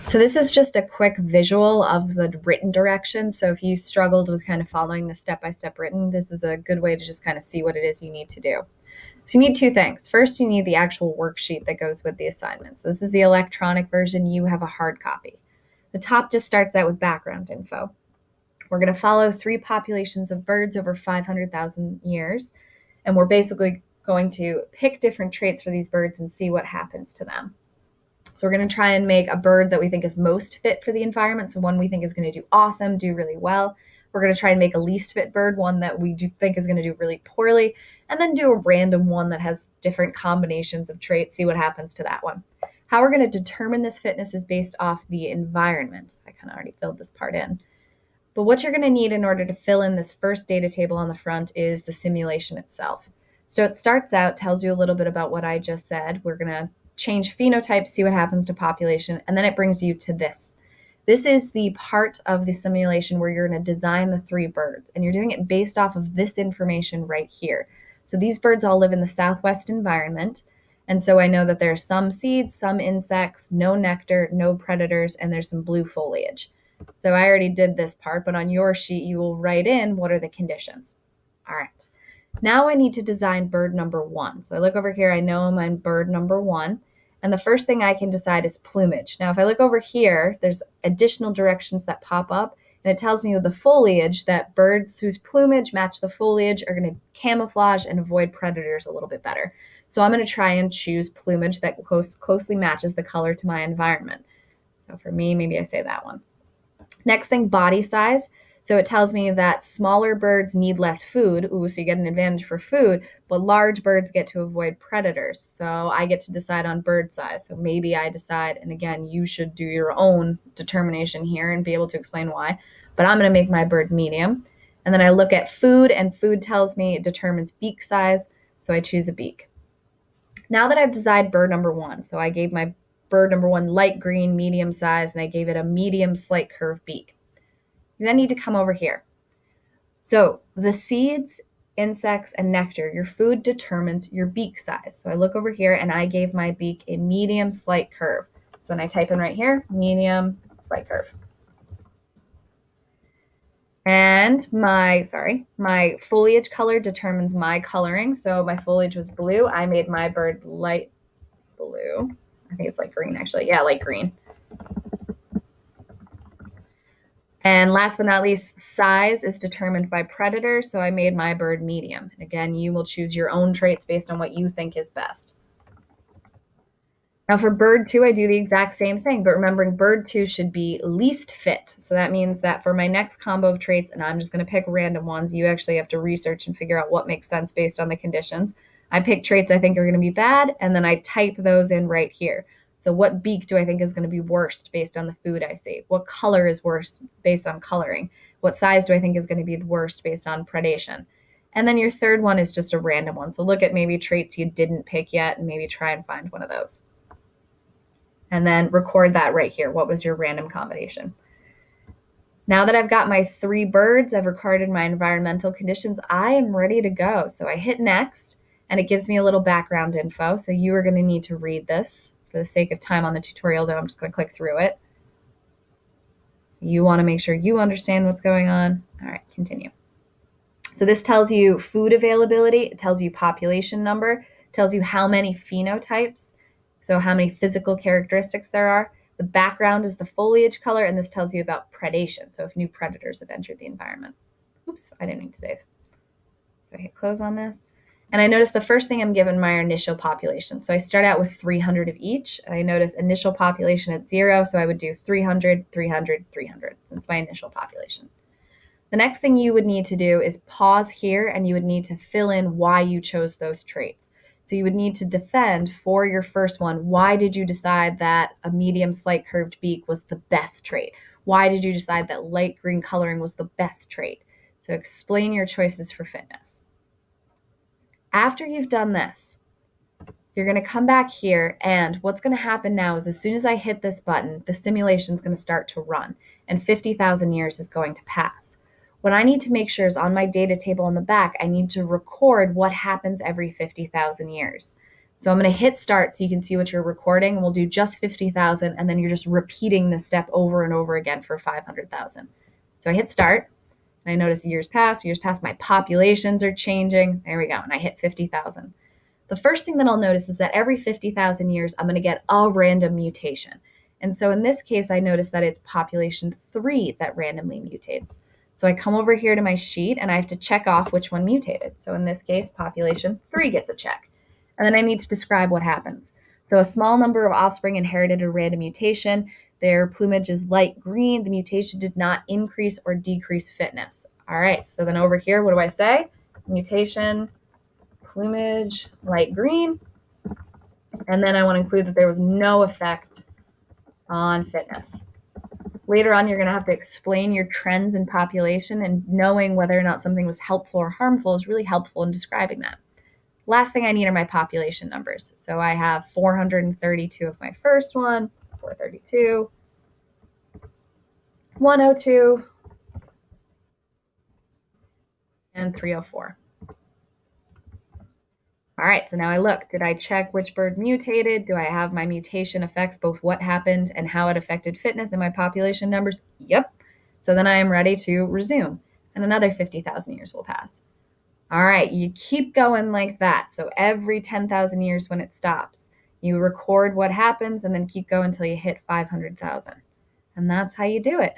So this is just a quick visual of the written directions. So if you struggled with kind of following the step-by-step written, this is a good way to just kind of see what it is you need to do. So you need two things. First, you need the actual worksheet that goes with the assignment. So this is the electronic version. You have a hard copy. The top just starts out with background info. We're going to follow three populations of birds over 500,000 years. And we're basically going to pick different traits for these birds and see what happens to them. So we're going to try and make a bird that we think is most fit for the environment. So one we think is going to do awesome, do really well. We're going to try and make a least fit bird, one that we do think is going to do really poorly, and then do a random one that has different combinations of traits, see what happens to that one. How we're going to determine this fitness is based off the environment. I kind of already filled this part in. But what you're going to need in order to fill in this first data table on the front is the simulation itself. So it starts out, tells you a little bit about what I just said. We're going to change phenotypes, see what happens to population, and then it brings you to this. This is the part of the simulation where you're going to design the three birds, and you're doing it based off of this information right here. So these birds all live in the Southwest environment, and so I know that there are some seeds, some insects, no nectar, no predators, and there's some blue foliage. So I already did this part, but on your sheet, you will write in what are the conditions. All right. Now I need to design bird number one. So I look over here, I know I'm on bird number one. And the first thing I can decide is plumage. Now, if I look over here, there's additional directions that pop up, and it tells me with the foliage that birds whose plumage match the foliage are going to camouflage and avoid predators a little bit better. So I'm going to try and choose plumage that closely matches the color to my environment. So for me, maybe I say that one. Next thing, body size. So it tells me that smaller birds need less food. Ooh, so you get an advantage for food, but large birds get to avoid predators. So I get to decide on bird size. So maybe I decide, and again, you should do your own determination here and be able to explain why, but I'm going to make my bird medium. And then I look at food, and food tells me it determines beak size. So I choose a beak. Now that I've decided bird number one, so I gave my bird number one light green, medium size, and I gave it a medium slight curved beak. You then need to come over here. So the seeds, insects, and nectar, your food determines your beak size. So I look over here and I gave my beak a medium slight curve. So then I type in right here, medium slight curve. And my foliage color determines my coloring. So my foliage was blue. I made my bird light blue. I think it's light green, actually. Yeah, light green. And last but not least, size is determined by predator. So I made my bird medium. And again, you will choose your own traits based on what you think is best. Now for bird two, I do the exact same thing, but remembering bird two should be least fit. So that means that for my next combo of traits, and I'm just going to pick random ones, you actually have to research and figure out what makes sense based on the conditions. I pick traits I think are going to be bad, and then I type those in right here. So what beak do I think is going to be worst based on the food I see? What color is worst based on coloring? What size do I think is going to be the worst based on predation? And then your third one is just a random one. So look at maybe traits you didn't pick yet and maybe try and find one of those. And then record that right here. What was your random combination? Now that I've got my three birds, I've recorded my environmental conditions, I am ready to go. So I hit next, and it gives me a little background info. So you are going to need to read this. For the sake of time on the tutorial, though, I'm just going to click through it. You want to make sure you understand what's going on. All right, continue. So this tells you food availability. It tells you population number. It tells you how many phenotypes, so how many physical characteristics there are. The background is the foliage color, and this tells you about predation, so if new predators have entered the environment. Oops, I didn't mean to save. So I hit close on this. And I notice the first thing I'm given my initial population. So I start out with 300 of each. I notice initial population at 0, so I would do 300, 300, 300. That's my initial population. The next thing you would need to do is pause here, and you would need to fill in why you chose those traits. So you would need to defend for your first one, why did you decide that a medium slight curved beak was the best trait? Why did you decide that light green coloring was the best trait? So explain your choices for fitness. After you've done this, you're going to come back here, and what's going to happen now is as soon as I hit this button, the simulation is going to start to run, and 50,000 years is going to pass. What I need to make sure is on my data table in the back, I need to record what happens every 50,000 years. So I'm going to hit start so you can see what you're recording. And we'll do just 50,000, and then you're just repeating this step over and over again for 500,000. So I hit start, and I notice years pass, my populations are changing. There we go. And I hit 50,000. The first thing that I'll notice is that every 50,000 years, I'm going to get a random mutation. And so in this case, I notice that it's population 3 that randomly mutates. So I come over here to my sheet and I have to check off which one mutated. So in this case, population 3 gets a check. And then I need to describe what happens. So a small number of offspring inherited a random mutation. Their plumage is light green. The mutation did not increase or decrease fitness. All right, so then over here, what do I say? Mutation, plumage, light green. And then I want to include that there was no effect on fitness. Later on, you're going to have to explain your trends in population, and knowing whether or not something was helpful or harmful is really helpful in describing that. Last thing I need are my population numbers. So I have 432 of my first one, so 432, 102, and 304. All right, so now I look. Did I check which bird mutated? Do I have my mutation affects both what happened and how it affected fitness and my population numbers? Yep. So then I am ready to resume, and another 50,000 years will pass. All right, you keep going like that. So every 10,000 years when it stops, you record what happens and then keep going until you hit 500,000. And that's how you do it.